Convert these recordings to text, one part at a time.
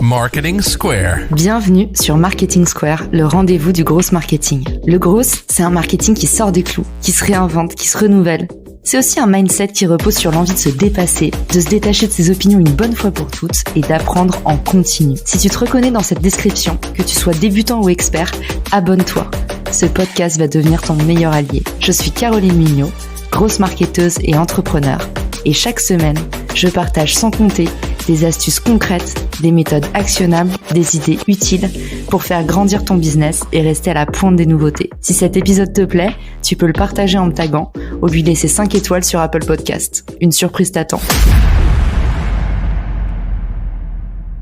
Marketing Square. Bienvenue sur Marketing Square, le rendez-vous du gros marketing. Le gros, c'est un marketing qui sort des clous, qui se réinvente, qui se renouvelle. C'est aussi un mindset qui repose sur l'envie de se dépasser, de se détacher de ses opinions une bonne fois pour toutes et d'apprendre en continu. Si tu te reconnais dans cette description, que tu sois débutant ou expert, abonne-toi. Ce podcast va devenir ton meilleur allié. Je suis Caroline Mignot, grosse marketeuse et entrepreneur. Et chaque semaine, je partage sans compter des astuces concrètes, des méthodes actionnables, des idées utiles pour faire grandir ton business et rester à la pointe des nouveautés. Si cet épisode te plaît, tu peux le partager en me taguant ou lui laisser 5 étoiles sur Apple Podcast. Une surprise t'attend.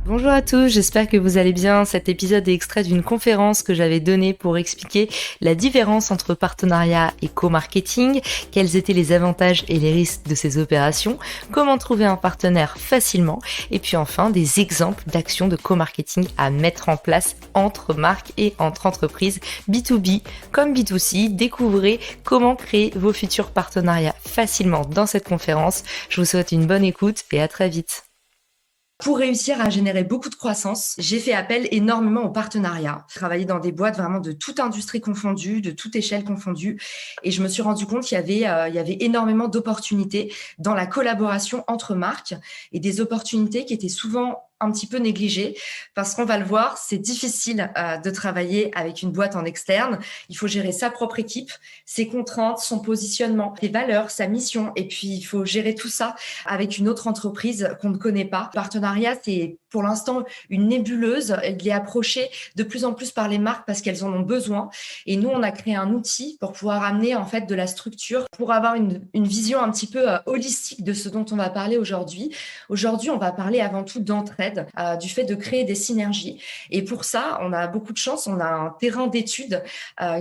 Bonjour à tous, j'espère que vous allez bien. Cet épisode est extrait d'une conférence que j'avais donnée pour expliquer la différence entre partenariat et co-marketing, quels étaient les avantages et les risques de ces opérations, comment trouver un partenaire facilement, et puis enfin des exemples d'actions de co-marketing à mettre en place entre marques et entre entreprises B2B comme B2C. Découvrez comment créer vos futurs partenariats facilement dans cette conférence. Je vous souhaite une bonne écoute et à très vite. Pour réussir à générer beaucoup de croissance, j'ai fait appel énormément aux partenariats. J'ai travaillé dans des boîtes vraiment de toute industrie confondue, de toute échelle confondue. Et je me suis rendu compte qu'il y avait énormément d'opportunités dans la collaboration entre marques et des opportunités qui étaient souvent un petit peu négligé parce qu'on va le voir, c'est difficile de travailler avec une boîte en externe. Il faut gérer sa propre équipe, ses contraintes, son positionnement, ses valeurs, sa mission. Et puis, il faut gérer tout ça avec une autre entreprise qu'on ne connaît pas. Le partenariat, c'est pour l'instant une nébuleuse. Il est approché de plus en plus par les marques parce qu'elles en ont besoin. Et nous, on a créé un outil pour pouvoir amener en fait de la structure, pour avoir une vision un petit peu holistique de ce dont on va parler aujourd'hui. Aujourd'hui, on va parler avant tout d'entraide, du fait de créer des synergies. Et pour ça, on a beaucoup de chance. On a un terrain d'études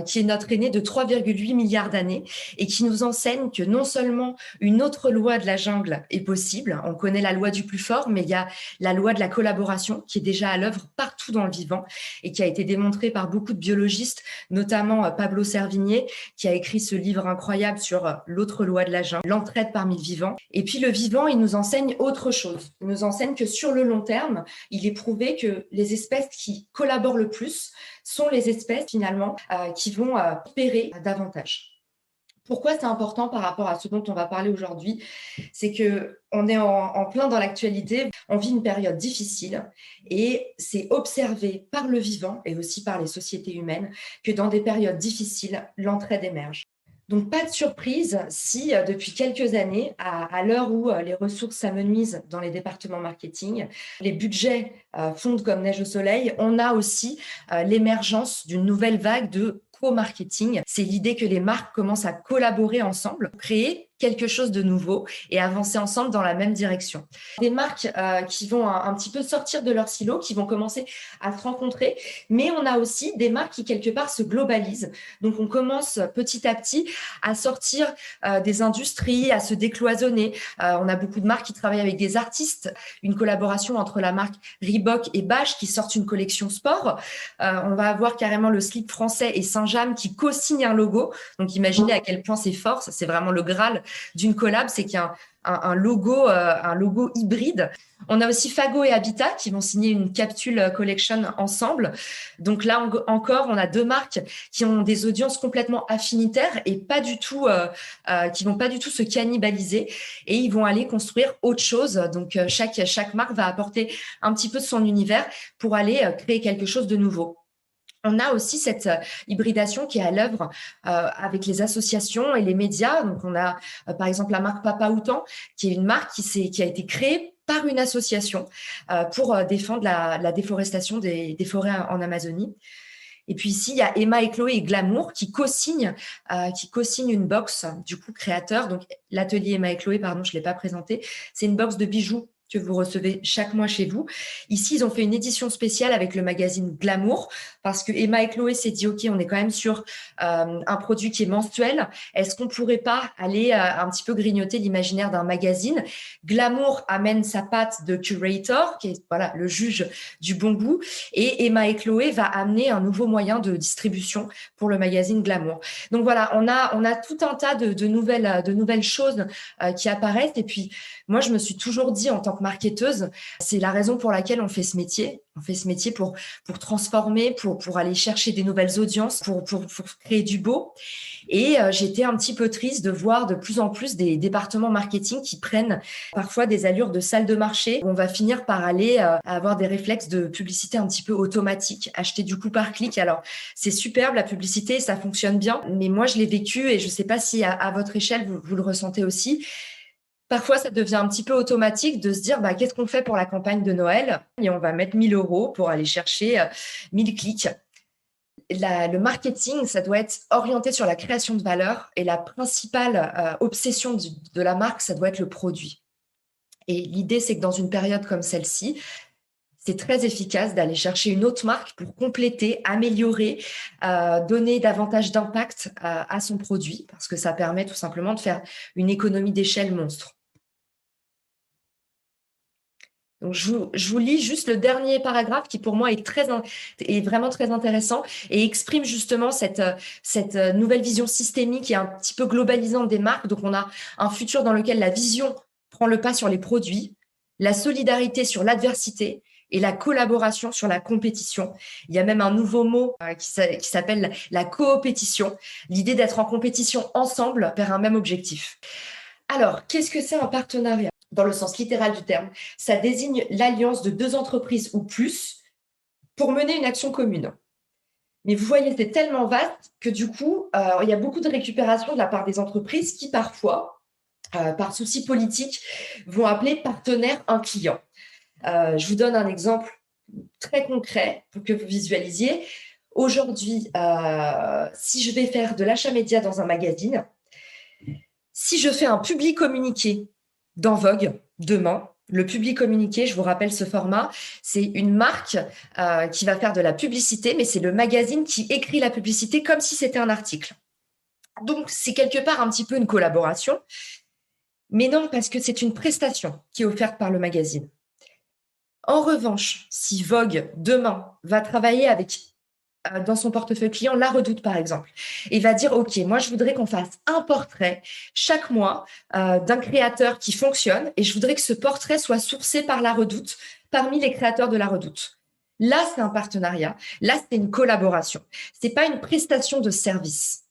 qui est notre aîné de 3,8 milliards d'années et qui nous enseigne que non seulement une autre loi de la jungle est possible, on connaît la loi du plus fort, mais il y a la loi de la collaboration qui est déjà à l'œuvre partout dans le vivant et qui a été démontrée par beaucoup de biologistes, notamment Pablo Servigne, qui a écrit ce livre incroyable sur l'autre loi de la jungle, l'entraide parmi le vivant. Et puis le vivant, il nous enseigne autre chose. Il nous enseigne que sur le long terme, il est prouvé que les espèces qui collaborent le plus sont les espèces finalement qui vont prospérer davantage. Pourquoi c'est important par rapport à ce dont on va parler aujourd'hui? C'est que on est en plein dans l'actualité, on vit une période difficile et c'est observé par le vivant et aussi par les sociétés humaines que dans des périodes difficiles, l'entraide émerge. Donc, pas de surprise si depuis quelques années, à l'heure où les ressources s'amenuisent dans les départements marketing, les budgets fondent comme neige au soleil, on a aussi l'émergence d'une nouvelle vague de co-marketing. C'est l'idée que les marques commencent à collaborer ensemble, créer quelque chose de nouveau et avancer ensemble dans la même direction. Des marques qui vont un petit peu sortir de leur silo, qui vont commencer à se rencontrer, mais on a aussi des marques qui quelque part se globalisent. Donc on commence petit à petit à sortir des industries, à se décloisonner. On a beaucoup de marques qui travaillent avec des artistes, une collaboration entre la marque Reebok et Bache qui sortent une collection sport. On va avoir carrément le slip français et Saint-James qui co-signent un logo. Donc imaginez à quel point c'est fort, c'est vraiment le Graal d'une collab, c'est qu'il y a un logo hybride. On a aussi Fago et Habitat qui vont signer une capsule collection ensemble. Donc là encore, on a deux marques qui ont des audiences complètement affinitaires et pas du tout, qui vont pas du tout se cannibaliser et ils vont aller construire autre chose. Donc chaque marque va apporter un petit peu de son univers pour aller créer quelque chose de nouveau. On a aussi cette hybridation qui est à l'œuvre avec les associations et les médias. Donc, on a par exemple la marque Papa Outan, qui est une marque qui a été créée par une association pour défendre la déforestation des forêts en Amazonie. Et puis ici, il y a Emma et Chloé et Glamour qui co-signent une box du coup créateur. Donc, l'atelier Emma et Chloé, pardon, je ne l'ai pas présenté. C'est une box de bijoux que vous recevez chaque mois chez vous. Ici, ils ont fait une édition spéciale avec le magazine Glamour parce que Emma et Chloé s'est dit, OK, on est quand même sur un produit qui est mensuel. Est-ce qu'on pourrait pas aller un petit peu grignoter l'imaginaire d'un magazine? Glamour amène sa patte de curator, qui est voilà, le juge du bon goût. Et Emma et Chloé va amener un nouveau moyen de distribution pour le magazine Glamour. Donc voilà, on a tout un tas de nouvelles choses qui apparaissent. Et puis, moi, je me suis toujours dit en tant tant que marketeuse, c'est la raison pour laquelle on fait ce métier. On fait ce métier pour transformer, pour aller chercher des nouvelles audiences, pour créer du beau. Et j'étais un petit peu triste de voir de plus en plus des départements marketing qui prennent parfois des allures de salle de marché, où on va finir par aller avoir des réflexes de publicité un petit peu automatique, acheter du coup par clic. Alors, c'est superbe la publicité, ça fonctionne bien, mais moi, je l'ai vécu et je ne sais pas si à votre échelle, vous le ressentez aussi. Parfois, ça devient un petit peu automatique de se dire qu'est-ce qu'on fait pour la campagne de Noël? Et on va mettre 1 000 € pour aller chercher 1000 clics. Le marketing, ça doit être orienté sur la création de valeur et la principale obsession de la marque, ça doit être le produit. Et l'idée, c'est que dans une période comme celle-ci, c'est très efficace d'aller chercher une autre marque pour compléter, améliorer, donner davantage d'impact à son produit, parce que ça permet tout simplement de faire une économie d'échelle monstre. Donc, je vous lis juste le dernier paragraphe qui, pour moi, est vraiment très intéressant et exprime justement cette nouvelle vision systémique et un petit peu globalisante des marques. Donc, on a un futur dans lequel la vision prend le pas sur les produits, la solidarité sur l'adversité et la collaboration sur la compétition. Il y a même un nouveau mot qui s'appelle la coopétition, l'idée d'être en compétition ensemble vers un même objectif. Alors, qu'est-ce que c'est un partenariat? Dans le sens littéral du terme, ça désigne l'alliance de 2 entreprises ou plus pour mener une action commune. Mais vous voyez, c'est tellement vaste que du coup, il y a beaucoup de récupération de la part des entreprises qui parfois, par souci politique, vont appeler partenaire un client. Je vous donne un exemple très concret pour que vous visualisiez. Aujourd'hui, si je vais faire de l'achat média dans un magazine, si je fais un public communiqué dans Vogue demain, le public communiqué, je vous rappelle ce format, c'est une marque qui va faire de la publicité, mais c'est le magazine qui écrit la publicité comme si c'était un article. Donc, c'est quelque part un petit peu une collaboration, mais non, parce que c'est une prestation qui est offerte par le magazine. En revanche, si Vogue, demain, va travailler avec dans son portefeuille client, La Redoute, par exemple, et va dire, OK, moi, je voudrais qu'on fasse un portrait chaque mois d'un créateur qui fonctionne et je voudrais que ce portrait soit sourcé par La Redoute, parmi les créateurs de La Redoute. Là, c'est un partenariat. Là, c'est une collaboration. C'est pas une prestation de service.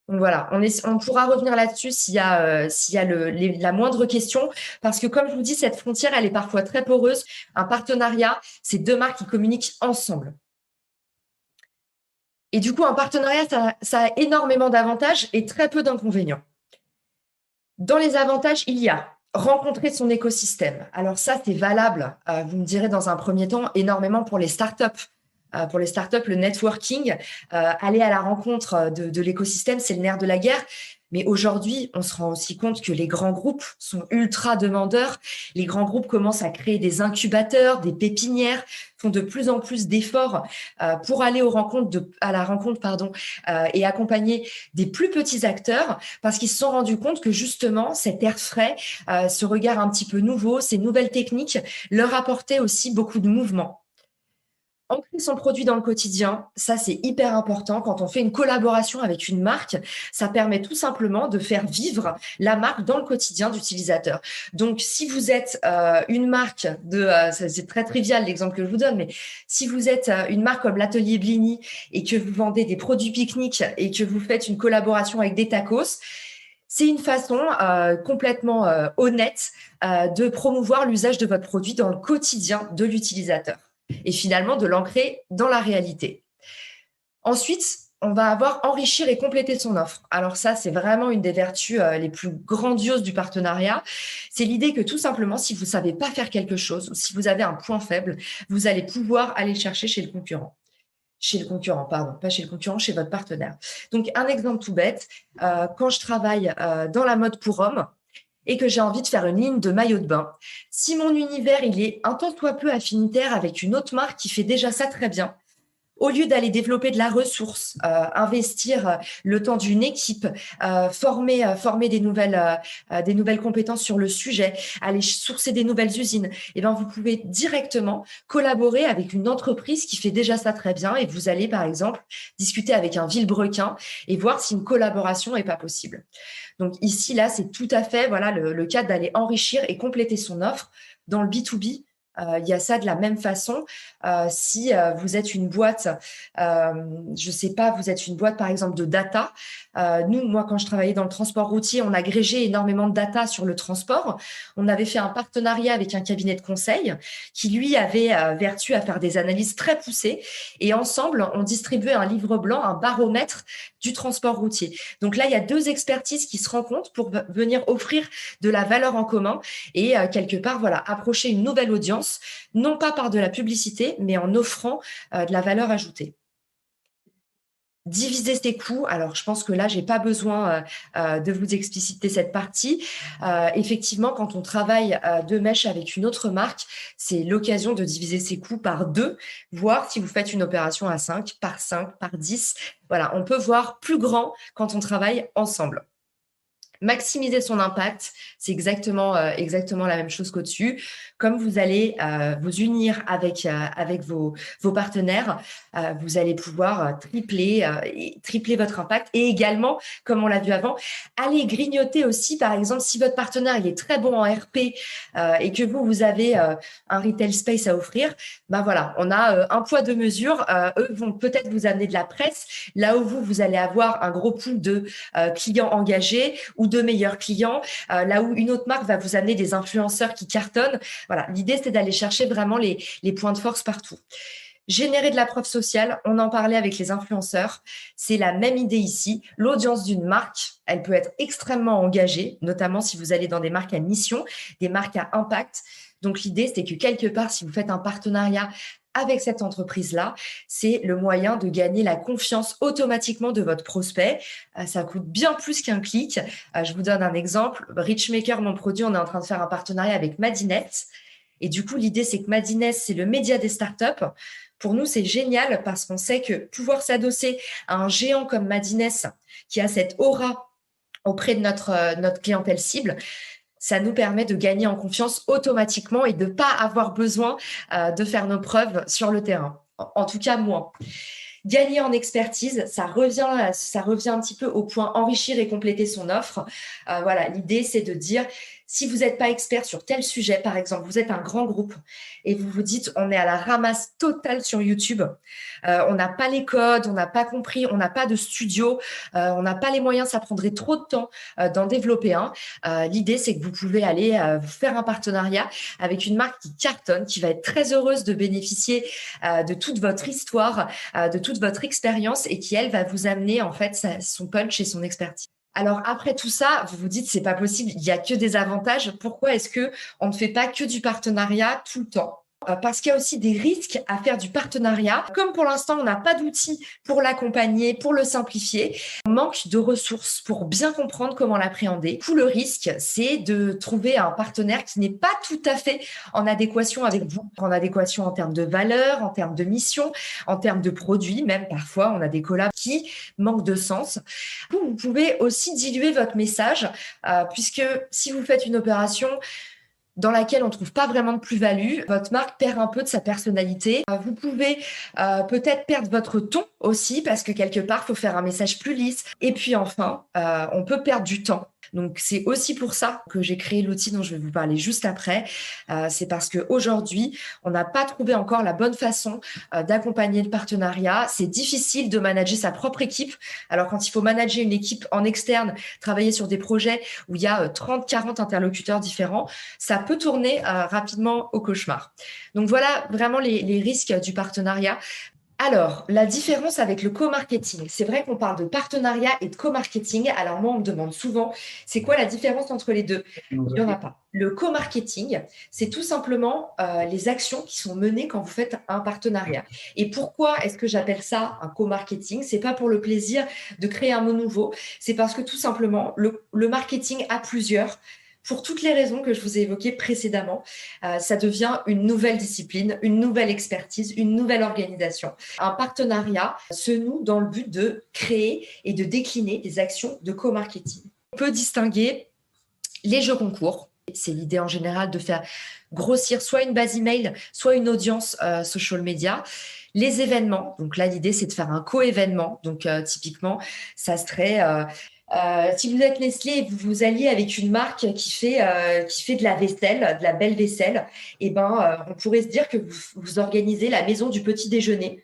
Donc voilà, on pourra revenir là-dessus s'il y a la moindre question, parce que comme je vous dis, cette frontière, elle est parfois très poreuse. Un partenariat, c'est 2 marques qui communiquent ensemble. Et du coup, un partenariat, ça a énormément d'avantages et très peu d'inconvénients. Dans les avantages, il y a rencontrer son écosystème. Alors ça, c'est valable, vous me direz dans un premier temps, énormément pour les startups. Pour les startups, le networking, aller à la rencontre de l'écosystème, c'est le nerf de la guerre. Mais aujourd'hui, on se rend aussi compte que les grands groupes sont ultra demandeurs. Les grands groupes commencent à créer des incubateurs, des pépinières, font de plus en plus d'efforts pour aller à la rencontre, et accompagner des plus petits acteurs, parce qu'ils se sont rendus compte que justement, cet air frais, ce regard un petit peu nouveau, ces nouvelles techniques, leur apportaient aussi beaucoup de mouvement. Ancrer son produit dans le quotidien, ça c'est hyper important. Quand on fait une collaboration avec une marque, ça permet tout simplement de faire vivre la marque dans le quotidien d'utilisateur. Donc si vous êtes une marque c'est très trivial l'exemple que je vous donne, mais si vous êtes une marque comme l'Atelier Blini et que vous vendez des produits pique-nique et que vous faites une collaboration avec des tacos, c'est une façon complètement honnête de promouvoir l'usage de votre produit dans le quotidien de l'utilisateur et finalement de l'ancrer dans la réalité. Ensuite, on va avoir enrichir et compléter son offre. Alors ça, c'est vraiment une des vertus les plus grandioses du partenariat. C'est l'idée que tout simplement, si vous ne savez pas faire quelque chose ou si vous avez un point faible, vous allez pouvoir aller chercher chez le concurrent. Chez le concurrent, pardon, pas chez le concurrent, chez votre partenaire. Donc, un exemple tout bête, quand je travaille dans la mode pour hommes, et que j'ai envie de faire une ligne de maillot de bain, si mon univers il est un tant soit peu affinitaire avec une autre marque qui fait déjà ça très bien, Au lieu d'aller développer de la ressource, investir le temps d'une équipe, former des nouvelles compétences sur le sujet, aller sourcer des nouvelles usines, et ben vous pouvez directement collaborer avec une entreprise qui fait déjà ça très bien et vous allez par exemple discuter avec un Villebrequin et voir si une collaboration est pas possible. Donc ici là c'est tout à fait voilà le cas d'aller enrichir et compléter son offre dans le B2B. Il y a ça de la même façon. Si vous êtes une boîte, je sais pas, vous êtes une boîte par exemple de data. Moi, quand je travaillais dans le transport routier, on agrégeait énormément de data sur le transport. On avait fait un partenariat avec un cabinet de conseil qui, lui, avait vertu à faire des analyses très poussées. Et ensemble, on distribuait un livre blanc, un baromètre du transport routier. Donc là, il y a deux expertises qui se rencontrent pour venir offrir de la valeur en commun et quelque part, voilà, approcher une nouvelle audience, non pas par de la publicité, mais en offrant de la valeur ajoutée. Diviser ses coûts. Alors, je pense que là, j'ai pas besoin de vous expliciter cette partie. Effectivement, quand on travaille de mèche avec une autre marque, c'est l'occasion de diviser ses coûts par 2, voire si vous faites une opération à 5, par 10. Voilà, on peut voir plus grand quand on travaille ensemble. Maximiser son impact, c'est exactement la même chose qu'au-dessus. Comme vous allez vous unir avec vos partenaires, vous allez pouvoir tripler votre impact et également, comme on l'a vu avant, aller grignoter aussi, par exemple, si votre partenaire il est très bon en RP et que vous avez un retail space à offrir, ben voilà, on a un poids deux mesures. Eux vont peut-être vous amener de la presse, là où vous allez avoir un gros pool de clients engagés ou de meilleurs clients, là où une autre marque va vous amener des influenceurs qui cartonnent. Voilà, l'idée, c'est d'aller chercher vraiment les points de force partout. Générer de la preuve sociale, on en parlait avec les influenceurs, c'est la même idée ici. L'audience d'une marque, elle peut être extrêmement engagée, notamment si vous allez dans des marques à mission, des marques à impact. Donc l'idée, c'est que quelque part, si vous faites un partenariat avec cette entreprise-là, c'est le moyen de gagner la confiance automatiquement de votre prospect. Ça coûte bien plus qu'un clic. Je vous donne un exemple. Richmaker, mon produit, on est en train de faire un partenariat avec Madinet. Et du coup, l'idée, c'est que Madinet, c'est le média des startups. Pour nous, c'est génial parce qu'on sait que pouvoir s'adosser à un géant comme Madinet, qui a cette aura auprès de notre clientèle cible, ça nous permet de gagner en confiance automatiquement et de ne pas avoir besoin de faire nos preuves sur le terrain. En tout cas, moins. Gagner en expertise, ça revient un petit peu au point enrichir et compléter son offre. Voilà, l'idée, c'est de dire, si vous n'êtes pas expert sur tel sujet, par exemple, vous êtes un grand groupe et vous vous dites, on est à la ramasse totale sur YouTube, on n'a pas les codes, on n'a pas compris, on n'a pas de studio, on n'a pas les moyens, ça prendrait trop de temps d'en développer un. L'idée, c'est que vous pouvez aller faire un partenariat avec une marque qui cartonne, qui va être très heureuse de bénéficier de toute votre histoire, de toute votre expérience et qui, elle, va vous amener en fait son punch et son expertise. Alors après tout ça, vous vous dites c'est pas possible, il y a que des avantages. Pourquoi est-ce que on ne fait pas que du partenariat tout le temps? Parce qu'il y a aussi des risques à faire du partenariat. Comme pour l'instant, on n'a pas d'outils pour l'accompagner, pour le simplifier, on manque de ressources pour bien comprendre comment l'appréhender. Tout le risque, c'est de trouver un partenaire qui n'est pas tout à fait en adéquation avec vous, en adéquation en termes de valeur, en termes de mission, en termes de produits. Même parfois, on a des collabs qui manquent de sens. Vous pouvez aussi diluer votre message, puisque si vous faites une opération dans laquelle on ne trouve pas vraiment de plus-value, votre marque perd un peu de sa personnalité. Vous pouvez peut-être perdre votre ton aussi, parce que quelque part, il faut faire un message plus lisse. Et puis enfin, on peut perdre du temps. Donc, c'est aussi pour ça que j'ai créé l'outil dont je vais vous parler juste après. C'est parce qu'aujourd'hui, on n'a pas trouvé encore la bonne façon d'accompagner le partenariat. C'est difficile de manager sa propre équipe. Alors, quand il faut manager une équipe en externe, travailler sur des projets où il y a 30, 40 interlocuteurs différents, ça peut tourner rapidement au cauchemar. Donc, voilà vraiment les risques du partenariat. Alors, la différence avec le co-marketing, c'est vrai qu'on parle de partenariat et de co-marketing. Alors moi, on me demande souvent, c'est quoi la différence entre les deux? Il n'y en a pas. Le co-marketing, c'est tout simplement les actions qui sont menées quand vous faites un partenariat. Et pourquoi est-ce que j'appelle ça un co-marketing? C'est pas pour le plaisir de créer un mot nouveau, c'est parce que tout simplement, le marketing à plusieurs Pour toutes les raisons que je vous ai évoquées précédemment, ça devient une nouvelle discipline, une nouvelle expertise, une nouvelle organisation. Un partenariat se noue dans le but de créer et de décliner des actions de co-marketing. On peut distinguer les jeux concours. C'est l'idée en général de faire grossir soit une base email, soit une audience social media. Les événements, donc là l'idée c'est de faire un co-événement. Donc typiquement, ça serait si vous êtes Nestlé et vous alliez avec une marque qui fait de la vaisselle, de la belle vaisselle, on pourrait se dire que vous organisez la maison du petit déjeuner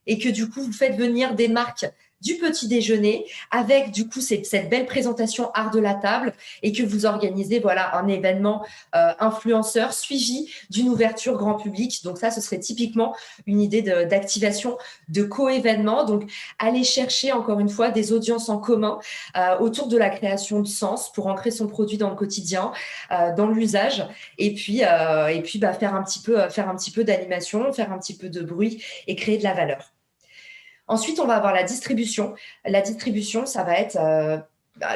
et que du coup vous faites venir des marques du petit déjeuner avec du coup cette belle présentation art de la table et que vous organisez un événement influenceur suivi d'une ouverture grand public. Donc ça, ce serait typiquement une idée d'activation de co-événement. Donc aller chercher encore une fois des audiences en commun autour de la création de sens pour ancrer son produit dans le quotidien, dans l'usage et puis faire un petit peu d'animation, faire un petit peu de bruit et créer de la valeur. Ensuite, on va avoir la distribution. La distribution, ça va être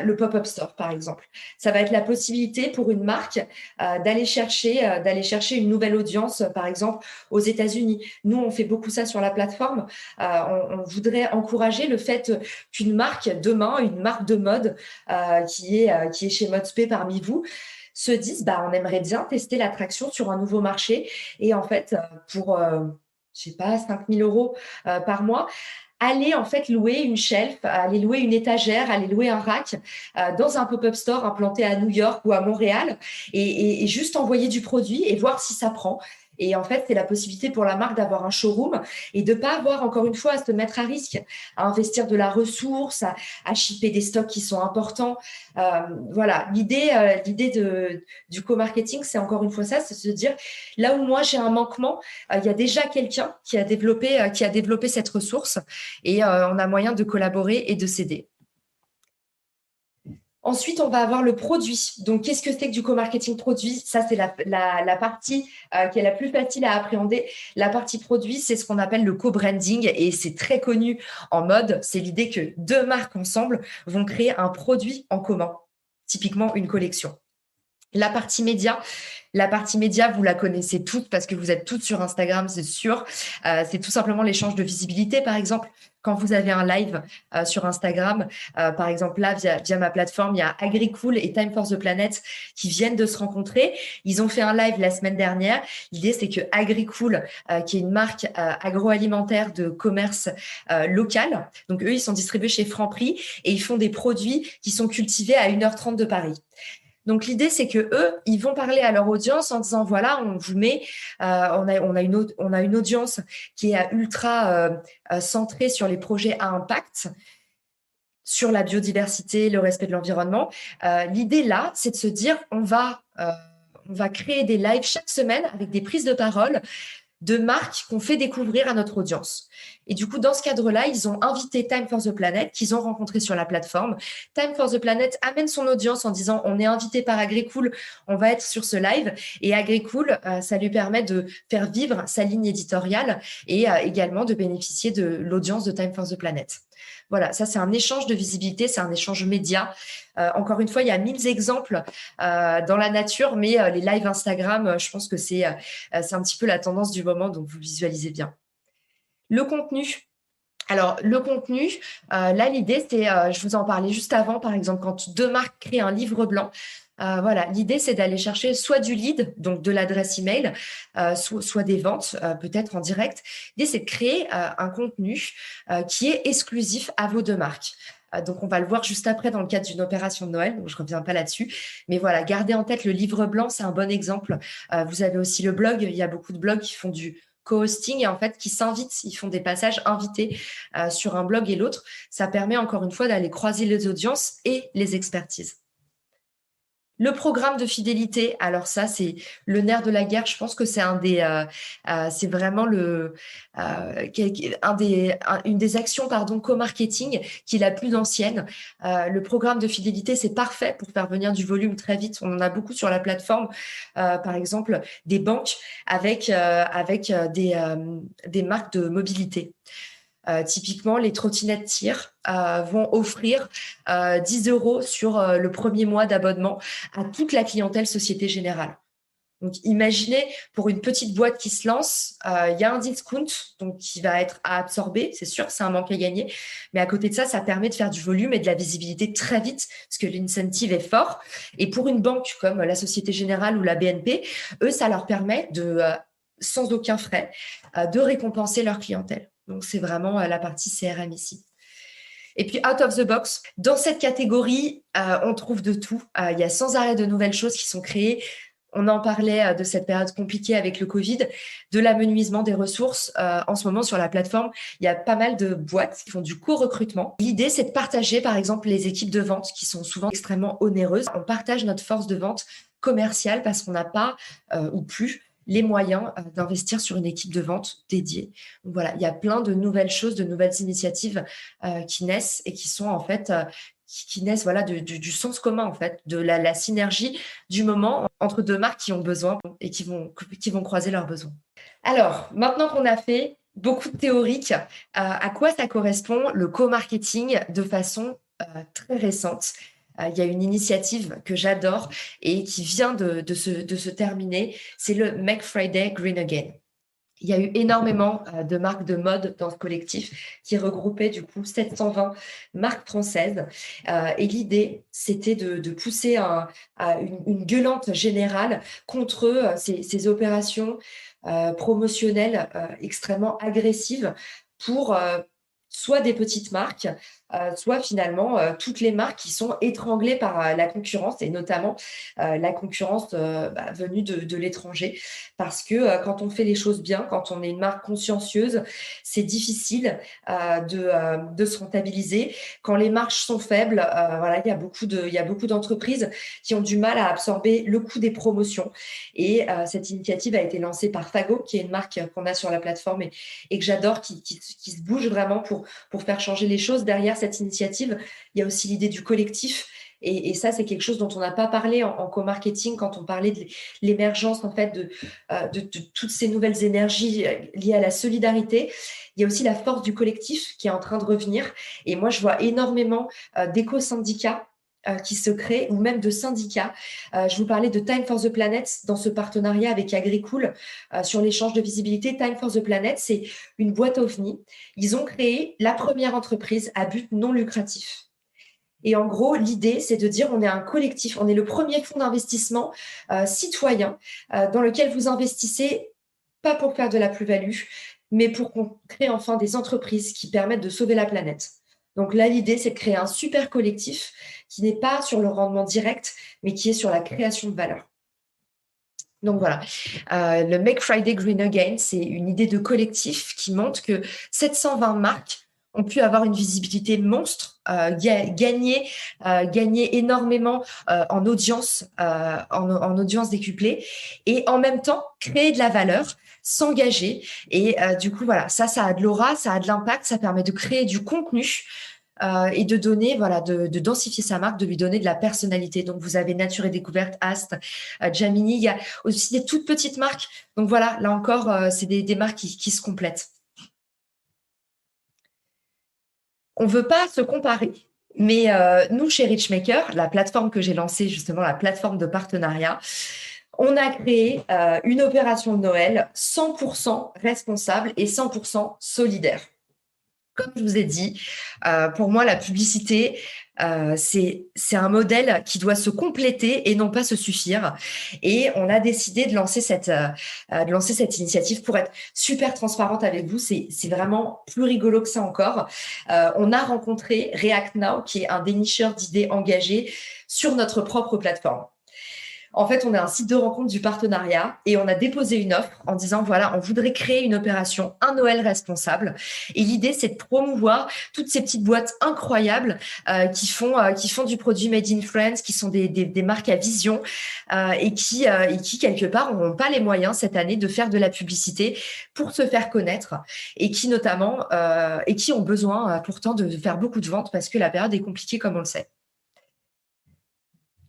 le pop-up store, par exemple. Ça va être la possibilité pour une marque d'aller chercher une nouvelle audience, par exemple, aux États-Unis. Nous, on fait beaucoup ça sur la plateforme. On voudrait encourager le fait qu'une marque, demain, une marque de mode qui est chez Modspay parmi vous, se dise, on aimerait bien tester l'attraction sur un nouveau marché. Et en fait, pour... je sais pas, 5 000 € par mois, aller en fait louer une shelf, aller louer une étagère, aller louer un rack dans un pop-up store implanté à New York ou à Montréal et juste envoyer du produit et voir si ça prend. Et en fait, c'est la possibilité pour la marque d'avoir un showroom et de pas avoir, encore une fois, à se mettre à risque, à investir de la ressource, à shipper des stocks qui sont importants. L'idée du co-marketing, c'est encore une fois ça, c'est se dire, là où moi j'ai un manquement, il y a déjà quelqu'un qui a développé cette ressource et on a moyen de collaborer et de s'aider. Ensuite, on va avoir le produit. Donc, qu'est-ce que c'est que du co-marketing produit? Ça, c'est la partie qui est la plus facile à appréhender. La partie produit, c'est ce qu'on appelle le co-branding et c'est très connu en mode. C'est l'idée que deux marques ensemble vont créer un produit en commun, typiquement une collection. La partie média, vous la connaissez toutes parce que vous êtes toutes sur Instagram, c'est sûr. C'est tout simplement l'échange de visibilité, par exemple. Quand vous avez un live sur Instagram, par exemple là, via ma plateforme, il y a Agricool et Time for the Planet qui viennent de se rencontrer. Ils ont fait un live la semaine dernière. L'idée, c'est que Agricool, qui est une marque agroalimentaire de commerce local, donc eux, ils sont distribués chez Franprix et ils font des produits qui sont cultivés à 1h30 de Paris. Donc l'idée, c'est que eux, ils vont parler à leur audience en disant voilà, on vous met, on a une audience qui est ultra centrée sur les projets à impact, sur la biodiversité, le respect de l'environnement. L'idée là, c'est de se dire on va créer des lives chaque semaine avec des prises de parole de marques qu'on fait découvrir à notre audience. Et du coup, dans ce cadre-là, ils ont invité Time for the Planet, qu'ils ont rencontré sur la plateforme. Time for the Planet amène son audience en disant on est invité par Agricool, on va être sur ce live. Et Agricool, ça lui permet de faire vivre sa ligne éditoriale et également de bénéficier de l'audience de Time for the Planet. Voilà, ça c'est un échange de visibilité, c'est un échange média. Encore une fois, il y a 1000 exemples dans la nature, mais les lives Instagram, je pense que c'est un petit peu la tendance du moment, donc vous visualisez bien. Le contenu. Alors, le contenu, là, l'idée, c'est, je vous en parlais juste avant, par exemple, quand deux marques créent un livre blanc, l'idée, c'est d'aller chercher soit du lead, donc de l'adresse email, soit des ventes, peut-être en direct. L'idée, c'est de créer un contenu qui est exclusif à vos deux marques. Donc, on va le voir juste après dans le cadre d'une opération de Noël, donc je ne reviens pas là-dessus. Mais voilà, gardez en tête le livre blanc, c'est un bon exemple. Vous avez aussi le blog, il y a beaucoup de blogs qui font du co-hosting et en fait qui s'invitent, ils font des passages invités sur un blog et l'autre. Ça permet encore une fois d'aller croiser les audiences et les expertises. Le programme de fidélité, alors ça c'est le nerf de la guerre. Je pense que c'est c'est vraiment une des actions co-marketing qui est la plus ancienne. Le programme de fidélité, c'est parfait pour faire venir du volume très vite. On en a beaucoup sur la plateforme, par exemple des banques avec des marques de mobilité. Typiquement, les trottinettes tir vont offrir 10 € sur le premier mois d'abonnement à toute la clientèle Société Générale. Donc, imaginez, pour une petite boîte qui se lance, il y a un discount donc, qui va être à absorber, c'est sûr, c'est un manque à gagner. Mais à côté de ça, ça permet de faire du volume et de la visibilité très vite parce que l'incentive est fort. Et pour une banque comme la Société Générale ou la BNP, eux, ça leur permet de, sans aucun frais, de récompenser leur clientèle. Donc, c'est vraiment la partie CRM ici. Et puis, out of the box, dans cette catégorie, on trouve de tout. Il y a sans arrêt de nouvelles choses qui sont créées. On en parlait de cette période compliquée avec le Covid, de l'amenuisement des ressources. En ce moment, sur la plateforme, il y a pas mal de boîtes qui font du co-recrutement. L'idée, c'est de partager, par exemple, les équipes de vente qui sont souvent extrêmement onéreuses. On partage notre force de vente commerciale parce qu'on n'a pas ou plus les moyens d'investir sur une équipe de vente dédiée. Donc voilà, il y a plein de nouvelles choses, de nouvelles initiatives qui naissent et qui sont en fait qui naissent voilà du sens commun en fait, de la synergie du moment entre deux marques qui ont besoin et qui vont croiser leurs besoins. Alors, maintenant qu'on a fait beaucoup de théorique, à quoi ça correspond le co-marketing de façon très récente? Il y a une initiative que j'adore et qui vient de se terminer, c'est le Make Friday Green Again. Il y a eu énormément de marques de mode dans ce collectif qui regroupait du coup 720 marques françaises. Et l'idée, c'était de pousser une gueulante générale contre ces opérations promotionnelles extrêmement agressives pour soit des petites marques, soit finalement toutes les marques qui sont étranglées par la concurrence et notamment la concurrence venue de l'étranger. Parce que quand on fait les choses bien, quand on est une marque consciencieuse, c'est difficile de se rentabiliser. Quand les marges sont faibles, voilà, il y a beaucoup d'entreprises qui ont du mal à absorber le coût des promotions. Et cette initiative a été lancée par Fago, qui est une marque qu'on a sur la plateforme et que j'adore, qui se bouge vraiment pour faire changer les choses. Derrière cette initiative, il y a aussi l'idée du collectif. Et ça, c'est quelque chose dont on n'a pas parlé en co-marketing quand on parlait de l'émergence en fait de toutes ces nouvelles énergies liées à la solidarité. Il y a aussi la force du collectif qui est en train de revenir. Et moi, je vois énormément d'éco-syndicats qui se créent, ou même de syndicats. Je vous parlais de Time for the Planet dans ce partenariat avec Agricool sur l'échange de visibilité. Time for the Planet, c'est une boîte OVNI. Ils ont créé la première entreprise à but non lucratif. Et en gros, l'idée, c'est de dire on est un collectif, on est le premier fonds d'investissement citoyen dans lequel vous investissez pas pour faire de la plus-value, mais pour qu'on crée enfin des entreprises qui permettent de sauver la planète. Donc là, l'idée, c'est de créer un super collectif qui n'est pas sur le rendement direct, mais qui est sur la création de valeur. Donc voilà, le Make Friday Green Again, c'est une idée de collectif qui montre que 720 marques ont pu avoir une visibilité monstre, gagner énormément en audience décuplée et en même temps créer de la valeur, s'engager. Et du coup, voilà, ça a de l'aura, ça a de l'impact, ça permet de créer du contenu et de donner, voilà, de densifier sa marque, de lui donner de la personnalité. Donc, vous avez Nature et Découverte, Ast, Jamini. Il y a aussi des toutes petites marques. Donc, voilà, là encore, c'est des marques qui se complètent. On ne veut pas se comparer. Mais nous, chez Richmaker, la plateforme que j'ai lancée, justement, la plateforme de partenariat, on a créé une opération de Noël 100% responsable et 100% solidaire. Comme je vous ai dit, pour moi, la publicité, c'est un modèle qui doit se compléter et non pas se suffire. Et on a décidé de lancer cette initiative pour être super transparente avec vous. C'est vraiment plus rigolo que ça encore. On a rencontré React Now, qui est un dénicheur d'idées engagées sur notre propre plateforme. En fait, on est un site de rencontre du partenariat et on a déposé une offre en disant, voilà, on voudrait créer une opération Un Noël responsable. Et l'idée, c'est de promouvoir toutes ces petites boîtes incroyables qui font du produit made in France, qui sont des marques à vision et qui, quelque part, n'auront pas les moyens cette année de faire de la publicité pour se faire connaître et qui, notamment, et qui ont besoin pourtant de faire beaucoup de ventes parce que la période est compliquée, comme on le sait.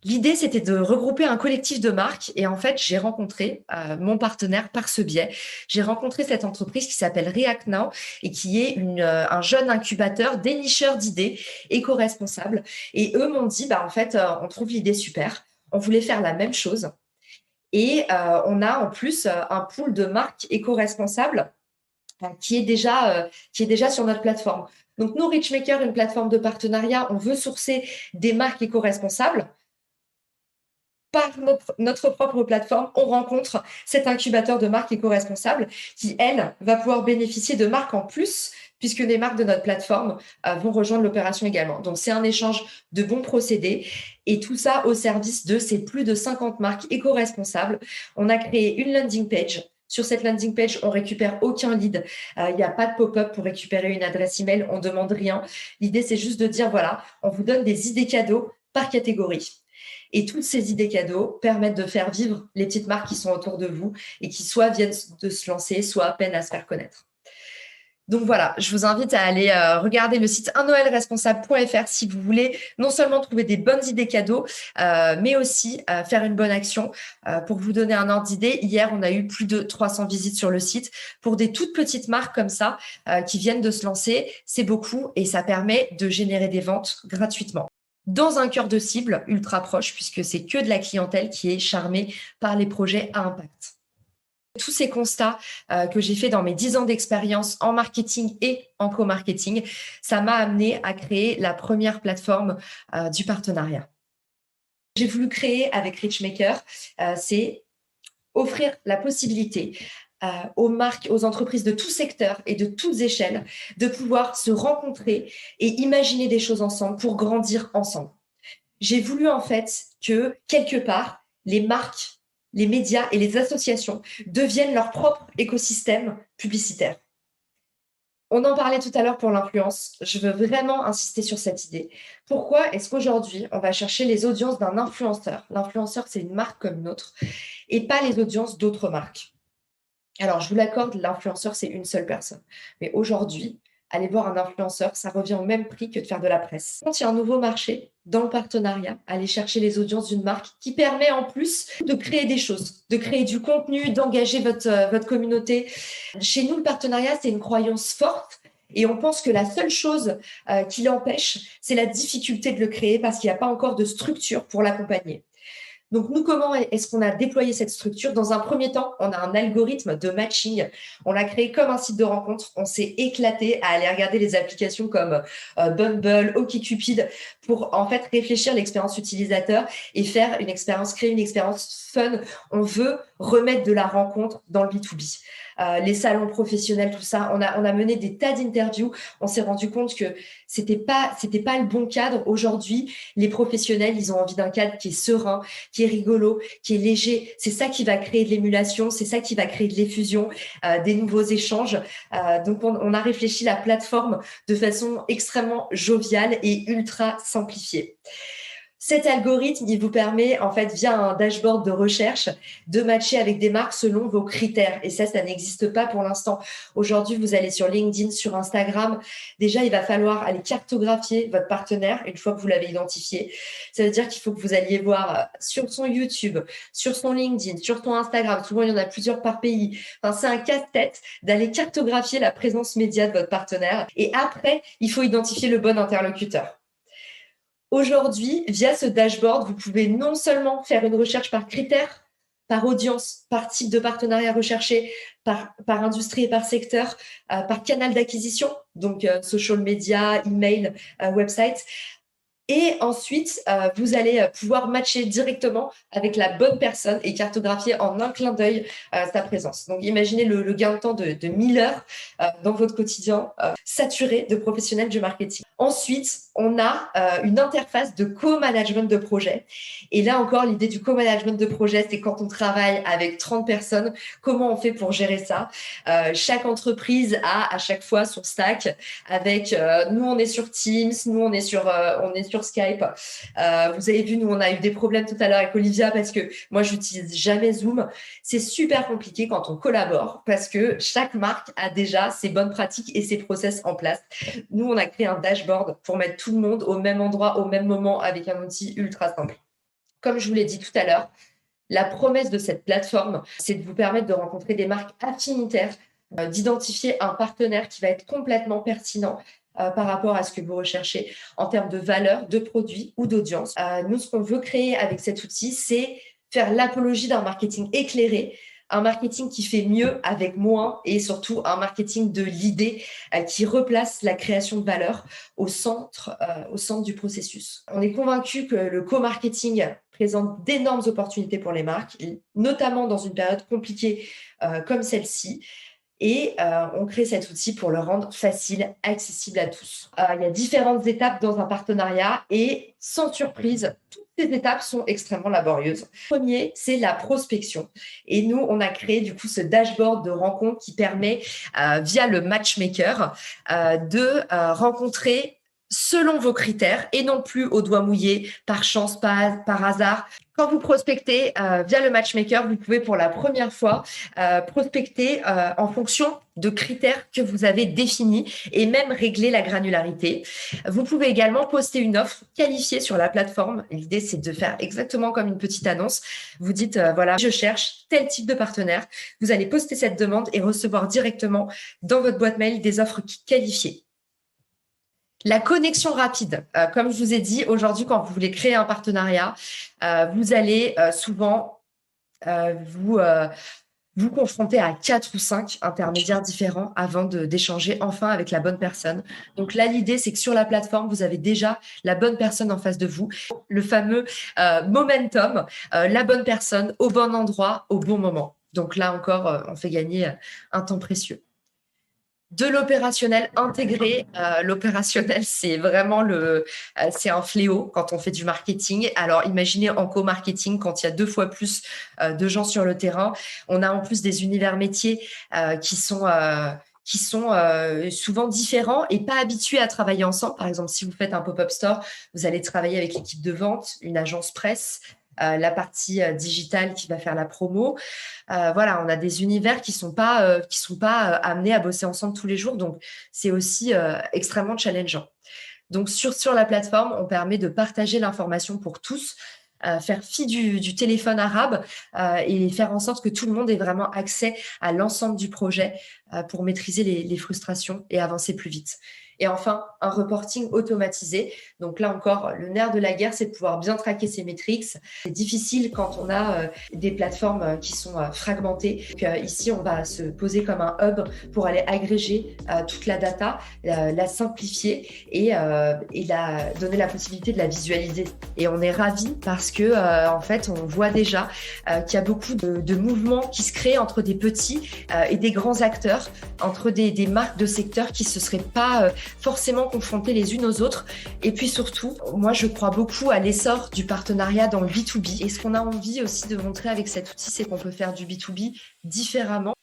L'idée, c'était de regrouper un collectif de marques et en fait, j'ai rencontré mon partenaire par ce biais. J'ai rencontré cette entreprise qui s'appelle React Now et qui est un jeune incubateur dénicheur d'idées éco-responsables. Et eux m'ont dit, en fait, on trouve l'idée super. On voulait faire la même chose. Et on a en plus un pool de marques éco-responsables qui est déjà sur notre plateforme. Donc, nous, Richmaker, une plateforme de partenariat, on veut sourcer des marques éco-responsables. Par notre propre plateforme, on rencontre cet incubateur de marques éco-responsables qui, elle, va pouvoir bénéficier de marques en plus, puisque les marques de notre plateforme vont rejoindre l'opération également. Donc, c'est un échange de bons procédés et tout ça au service de ces plus de 50 marques éco-responsables. On a créé une landing page. Sur cette landing page, on récupère aucun lead. Il n'y a pas de pop-up pour récupérer une adresse email. On ne demande rien. L'idée, c'est juste de dire, voilà, on vous donne des idées cadeaux par catégorie. Et toutes ces idées cadeaux permettent de faire vivre les petites marques qui sont autour de vous et qui soit viennent de se lancer, soit peinent à se faire connaître. Donc voilà, je vous invite à aller regarder le site unnoelresponsable.fr si vous voulez non seulement trouver des bonnes idées cadeaux, mais aussi faire une bonne action. Pour vous donner un ordre d'idée, hier, on a eu plus de 300 visites sur le site pour des toutes petites marques comme ça qui viennent de se lancer. C'est beaucoup et ça permet de générer des ventes gratuitement dans un cœur de cible ultra proche, puisque c'est que de la clientèle qui est charmée par les projets à impact. Tous ces constats que j'ai fait dans mes 10 ans d'expérience en marketing et en co-marketing, ça m'a amené à créer la première plateforme du partenariat. J'ai voulu créer avec Richmaker, c'est offrir la possibilité aux marques, aux entreprises de tout secteur et de toutes échelles de pouvoir se rencontrer et imaginer des choses ensemble pour grandir ensemble. J'ai voulu en fait que quelque part, les marques, les médias et les associations deviennent leur propre écosystème publicitaire. On en parlait tout à l'heure pour l'influence. Je veux vraiment insister sur cette idée. Pourquoi est-ce qu'aujourd'hui, on va chercher les audiences d'un influenceur? L'influenceur, c'est une marque comme une autre et pas les audiences d'autres marques. Alors, je vous l'accorde, l'influenceur, c'est une seule personne. Mais aujourd'hui, aller voir un influenceur, ça revient au même prix que de faire de la presse. Quand il y a un nouveau marché dans le partenariat, aller chercher les audiences d'une marque qui permet en plus de créer des choses, de créer du contenu, d'engager votre communauté. Chez nous, le partenariat, c'est une croyance forte. Et on pense que la seule chose qui l'empêche, c'est la difficulté de le créer parce qu'il n'y a pas encore de structure pour l'accompagner. Donc, nous, comment est-ce qu'on a déployé cette structure? Dans un premier temps, on a un algorithme de matching. On l'a créé comme un site de rencontre. On s'est éclaté à aller regarder les applications comme Bumble, OkCupid pour en fait réfléchir l'expérience utilisateur et faire créer une expérience fun. On veut remettre de la rencontre dans le B2B. Les salons professionnels, tout ça. On a mené des tas d'interviews. On s'est rendu compte que c'était pas le bon cadre. Aujourd'hui, les professionnels, ils ont envie d'un cadre qui est serein, qui est rigolo, qui est léger. C'est ça qui va créer de l'émulation, c'est ça qui va créer de l'effusion, des nouveaux échanges. Donc, on a réfléchi la plateforme de façon extrêmement joviale et ultra simplifiée. Cet algorithme, il vous permet, en fait, via un dashboard de recherche, de matcher avec des marques selon vos critères. Et ça n'existe pas pour l'instant. Aujourd'hui, vous allez sur LinkedIn, sur Instagram. Déjà, il va falloir aller cartographier votre partenaire une fois que vous l'avez identifié. Ça veut dire qu'il faut que vous alliez voir sur son YouTube, sur son LinkedIn, sur son Instagram. Souvent, il y en a plusieurs par pays. Enfin, c'est un casse-tête d'aller cartographier la présence média de votre partenaire. Et après, il faut identifier le bon interlocuteur. Aujourd'hui, via ce dashboard, vous pouvez non seulement faire une recherche par critères, par audience, par type de partenariat recherché, par industrie et par secteur, par canal d'acquisition, donc social media, email, website. Et ensuite, vous allez pouvoir matcher directement avec la bonne personne et cartographier en un clin d'œil sa présence. Donc, imaginez le gain de temps de 1000 heures dans votre quotidien saturé de professionnels du marketing. Ensuite, on a une interface de co-management de projet. Et là encore, l'idée du co-management de projet, c'est quand on travaille avec 30 personnes, comment on fait pour gérer ça? Chaque entreprise a à chaque fois son stack avec nous, on est sur Teams, nous, on est sur Skype. Vous avez vu, nous, on a eu des problèmes tout à l'heure avec Olivia parce que moi, j'utilise jamais Zoom. C'est super compliqué quand on collabore parce que chaque marque a déjà ses bonnes pratiques et ses process en place. Nous, on a créé un dashboard pour mettre tout le monde au même endroit, au même moment avec un outil ultra simple. Comme je vous l'ai dit tout à l'heure, la promesse de cette plateforme, c'est de vous permettre de rencontrer des marques affinitaires, d'identifier un partenaire qui va être complètement pertinent par rapport à ce que vous recherchez en termes de valeur, de produits ou d'audience. Nous, ce qu'on veut créer avec cet outil, c'est faire l'apologie d'un marketing éclairé, un marketing qui fait mieux avec moins et surtout un marketing de l'idée qui replace la création de valeur au centre du processus. On est convaincu que le co-marketing présente d'énormes opportunités pour les marques, notamment dans une période compliquée comme celle-ci. Et on crée cet outil pour le rendre facile, accessible à tous. Il y a différentes étapes dans un partenariat et sans surprise, toutes ces étapes sont extrêmement laborieuses. Le premier, c'est la prospection. Et nous, on a créé du coup ce dashboard de rencontre qui permet, via le matchmaker, de rencontrer selon vos critères et non plus au doigt mouillé, par chance, par hasard. Quand vous prospectez via le matchmaker, vous pouvez pour la première fois prospecter en fonction de critères que vous avez définis et même régler la granularité. Vous pouvez également poster une offre qualifiée sur la plateforme. L'idée, c'est de faire exactement comme une petite annonce. Vous dites, voilà, je cherche tel type de partenaire. Vous allez poster cette demande et recevoir directement dans votre boîte mail des offres qualifiées. La connexion rapide, comme je vous ai dit, aujourd'hui, quand vous voulez créer un partenariat, vous allez souvent vous confronter à 4 ou 5 intermédiaires différents avant d'échanger enfin avec la bonne personne. Donc là, l'idée, c'est que sur la plateforme, vous avez déjà la bonne personne en face de vous. Le fameux momentum, la bonne personne au bon endroit, au bon moment. Donc là encore, on fait gagner un temps précieux. De l'opérationnel intégré. L'opérationnel, c'est vraiment c'est un fléau quand on fait du marketing. Alors, imaginez en co-marketing, quand il y a 2 fois plus de gens sur le terrain. On a en plus des univers métiers qui sont souvent différents et pas habitués à travailler ensemble. Par exemple, si vous faites un pop-up store, vous allez travailler avec l'équipe de vente, une agence presse, la partie digitale qui va faire la promo. Voilà, on a des univers qui sont pas amenés à bosser ensemble tous les jours, donc c'est aussi extrêmement challengeant. Donc sur la plateforme, on permet de partager l'information pour tous, faire fi du téléphone arabe et faire en sorte que tout le monde ait vraiment accès à l'ensemble du projet pour maîtriser les frustrations et avancer plus vite. Et enfin, un reporting automatisé. Donc là encore, le nerf de la guerre, c'est de pouvoir bien traquer ses métriques. C'est difficile quand on a des plateformes qui sont fragmentées. Donc, ici, on va se poser comme un hub pour aller agréger toute la data, la simplifier et donner la possibilité de la visualiser. Et on est ravis parce que en fait, on voit déjà qu'il y a beaucoup de mouvements qui se créent entre des petits et des grands acteurs, entre des marques de secteur qui se seraient pas forcément confrontées les unes aux autres. Et puis surtout, moi je crois beaucoup à l'essor du partenariat dans le B2B. Et ce qu'on a envie aussi de montrer avec cet outil, c'est qu'on peut faire du B2B différemment.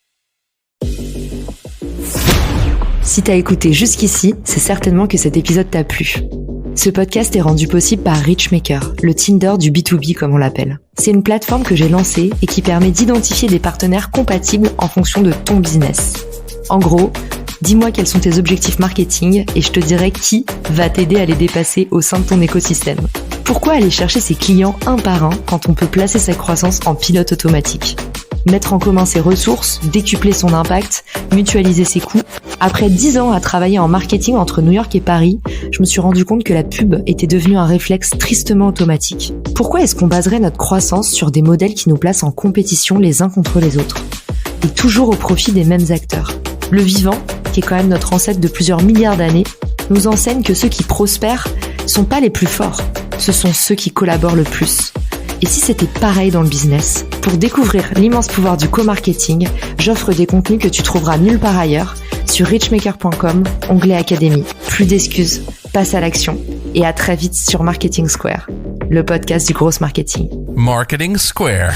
Si t'as écouté jusqu'ici, c'est certainement que cet épisode t'a plu. Ce podcast est rendu possible par Richmaker, le Tinder du B2B comme on l'appelle. C'est une plateforme que j'ai lancée et qui permet d'identifier des partenaires compatibles en fonction de ton business. En gros, dis-moi quels sont tes objectifs marketing et je te dirai qui va t'aider à les dépasser au sein de ton écosystème. Pourquoi aller chercher ses clients un par un quand on peut placer sa croissance en pilote automatique ? Mettre en commun ses ressources, décupler son impact, mutualiser ses coûts. Après 10 ans à travailler en marketing entre New York et Paris, je me suis rendu compte que la pub était devenue un réflexe tristement automatique. Pourquoi est-ce qu'on baserait notre croissance sur des modèles qui nous placent en compétition les uns contre les autres ? Et toujours au profit des mêmes acteurs. Le vivant, qui est quand même notre ancêtre de plusieurs milliards d'années, nous enseigne que ceux qui prospèrent sont pas les plus forts, ce sont ceux qui collaborent le plus. Et si c'était pareil dans le business ? Pour découvrir l'immense pouvoir du co-marketing, j'offre des contenus que tu trouveras nulle part ailleurs sur richmaker.com, onglet Académie. Plus d'excuses, passe à l'action et à très vite sur Marketing Square, le podcast du gros marketing. Marketing Square.